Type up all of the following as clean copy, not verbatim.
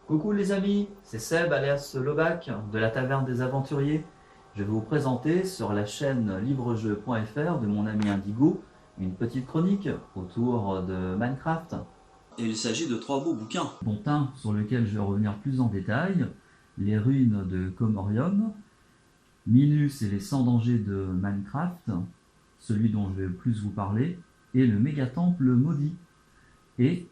Coucou les amis, c'est Seb alias Lobac de la Taverne des Aventuriers. Je vais vous présenter sur la chaîne librejeu.fr de mon ami Indigo une petite chronique autour de Minecraft. Et il s'agit de 3 beaux bouquins. Dont un sur lequel je vais revenir plus en détail, les ruines de Comorium, Minus et les 100 dangers de Minecraft, celui dont je vais le plus vous parler, et le méga-temple maudit. Et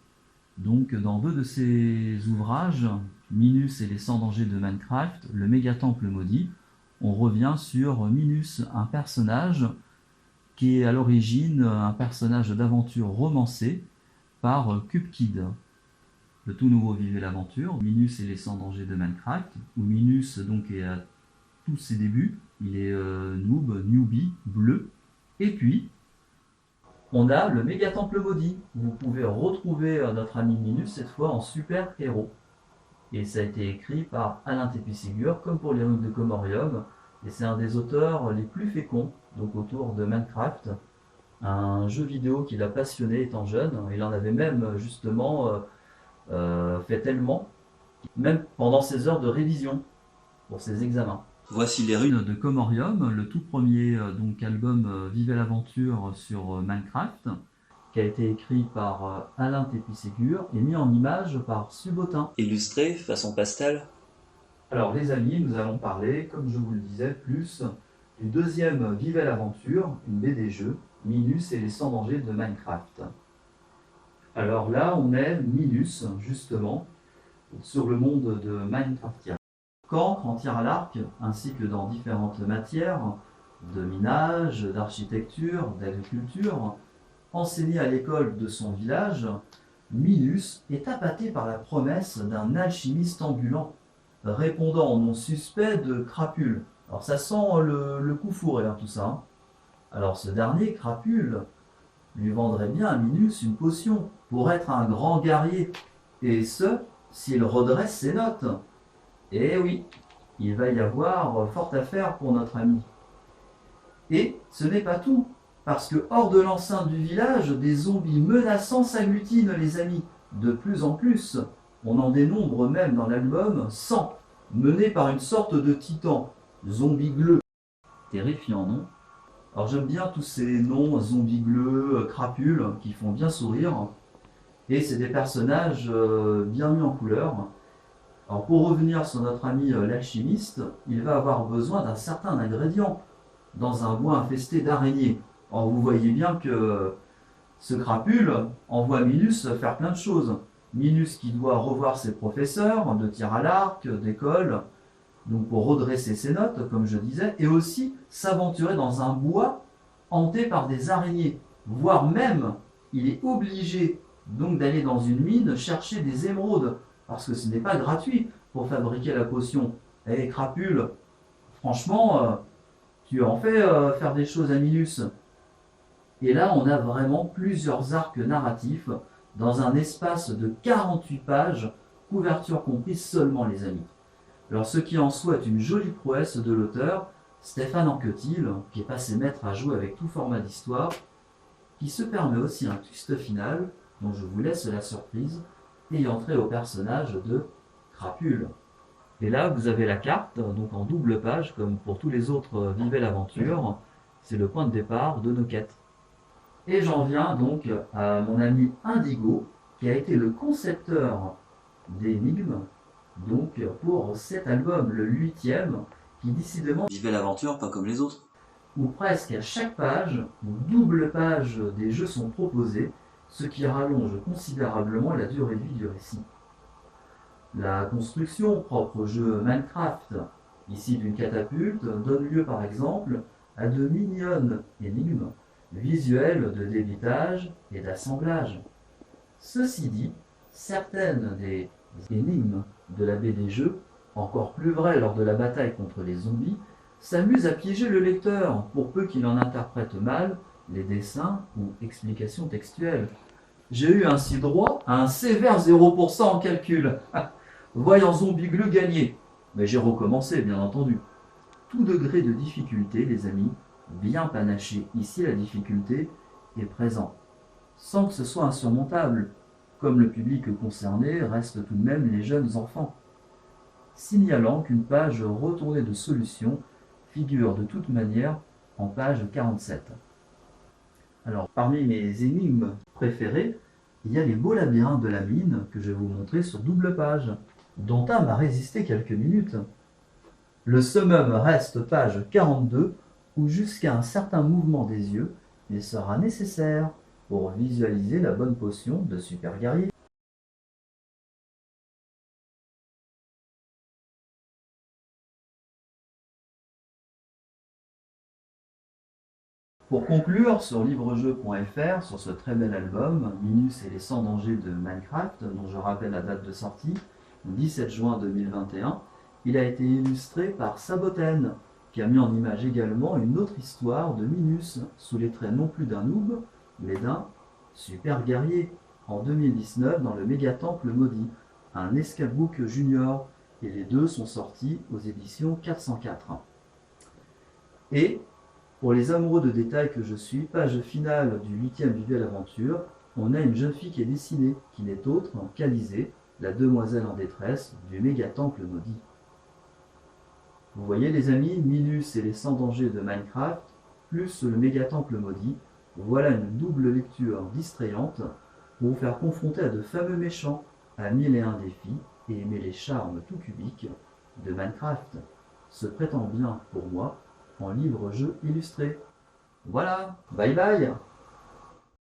donc dans deux de ces ouvrages, Minus et les 100 dangers de Minecraft, le méga-temple maudit, on revient sur Minus, un personnage qui est à l'origine un personnage d'aventure romancé par Cupkid. Le tout nouveau Vivez l'aventure, Minus et les 100 dangers de Minecraft, où Minus donc est à tous ses débuts, il est newbie, bleu, et puis on a le méga temple maudit. Vous pouvez retrouver notre ami Minus cette fois en super héros. Et ça a été écrit par Alain Tépiségur, comme pour les ruines de Comorium. Et c'est un des auteurs les plus féconds, donc autour de Minecraft. Un jeu vidéo qui l'a passionné étant jeune. Il en avait même justement fait tellement, même pendant ses heures de révision pour ses examens. Voici les ruines De Comorium, le tout premier donc album Vivez l'aventure sur Minecraft, qui a été écrit par Alain Tépiségur et mis en image par Subotin. illustrées façon pastel. Alors les amis, nous allons parler, comme je vous le disais, plus du deuxième Vivez l'aventure, une BD jeu, Minus et les 100 dangers de Minecraft. Alors là, on est Minus, justement, sur le monde de Minecraftien. Cancre en tir à l'arc, ainsi que dans différentes matières de minage, d'architecture, d'agriculture, enseigné à l'école de son village, Minus est appâté par la promesse d'un alchimiste ambulant, répondant au nom suspect de Crapule. Alors ça sent le coup fourré, tout ça. Hein. Alors ce dernier, Crapule, lui vendrait bien à Minus une potion pour être un grand guerrier, et ce, s'il redresse ses notes. Et oui, il va y avoir fort à faire pour notre ami. Et ce n'est pas tout, parce que hors de l'enceinte du village, des zombies menaçants s'agglutinent, les amis, de plus en plus. On en dénombre même dans l'album 100, menés par une sorte de titan, zombie gleu. Terrifiant, non? Alors j'aime bien tous ces noms, zombie gleu, crapule, qui font bien sourire. Et c'est des personnages bien mis en couleur. Alors pour revenir sur notre ami l'alchimiste, il va avoir besoin d'un certain ingrédient dans un bois infesté d'araignées. Alors vous voyez bien que ce crapule envoie Minus faire plein de choses. Minus qui doit revoir ses professeurs de tir à l'arc, d'école, donc pour redresser ses notes, comme je disais, et aussi s'aventurer dans un bois hanté par des araignées. Voire même, il est obligé donc d'aller dans une mine chercher des émeraudes, parce que ce n'est pas gratuit pour fabriquer la potion. Et Crapule, franchement, tu en fais faire des choses à Minus. Et là, on a vraiment plusieurs arcs narratifs dans un espace de 48 pages, couverture comprise seulement, les amis. Alors, ce qui en soit est une jolie prouesse de l'auteur, Stéphane Anquetil, qui est passé maître à jouer avec tout format d'histoire, qui se permet aussi un twist final, dont je vous laisse la surprise, ayant trait au personnage de Crapule. Et là, vous avez la carte, donc en double page, comme pour tous les autres Vivez l'aventure. C'est le point de départ de nos quêtes. Et j'en viens donc à mon ami Indigo, qui a été le concepteur d'énigmes, donc pour cet album, le 8e, qui décidément, Vivez l'aventure, pas comme les autres. où presque à chaque page, ou double page des jeux sont proposés, ce qui rallonge considérablement la durée de vie du récit. La construction propre au jeu Minecraft, ici d'une catapulte, donne lieu par exemple à de mignonnes énigmes visuelles de débitage et d'assemblage. Ceci dit, certaines des énigmes de la BD jeu, encore plus vraies lors de la bataille contre les zombies, s'amusent à piéger le lecteur, pour peu qu'il en interprète mal les dessins ou explications textuelles. J'ai eu ainsi droit à un sévère 0% en calcul, voyant zombie gleu gagner. Mais j'ai recommencé, bien entendu. Tout degré de difficulté, les amis, bien panaché. Ici, la difficulté est présente, sans que ce soit insurmontable. comme le public concerné reste tout de même les jeunes enfants, signalant qu'une page retournée de solution figure de toute manière en page 47. Alors, parmi mes énigmes préférées, il y a les beaux labyrinthes de la mine que je vais vous montrer sur double page, dont un m'a résisté quelques minutes. Le summum reste page 42, où jusqu'à un certain mouvement des yeux, il sera nécessaire pour visualiser la bonne potion de super guerrier. Pour conclure, sur livrejeu.fr, sur ce très bel album, Minus et les 100 dangers de Minecraft, dont je rappelle la date de sortie, 17 juin 2021, il a été illustré par Saboten, qui a mis en image également une autre histoire de Minus, sous les traits non plus d'un noob, mais d'un super guerrier, en 2019 dans le Mégatemple Maudit, un escape-book junior, et les deux sont sortis aux éditions 404. Et pour les amoureux de détails que je suis, page finale du 8e Vive l'Aventure, on a une jeune fille qui est dessinée, qui n'est autre qu'Alizée, la demoiselle en détresse du Mégatemple Maudit. Vous voyez les amis, Minus et les 100 dangers de Minecraft, plus le Mégatemple Maudit, voilà une double lecture distrayante pour vous faire confronter à de fameux méchants, à 1001 défis et aimer les charmes tout cubiques de Minecraft, se prétend bien pour moi en livre-jeu illustré. Voilà, bye bye!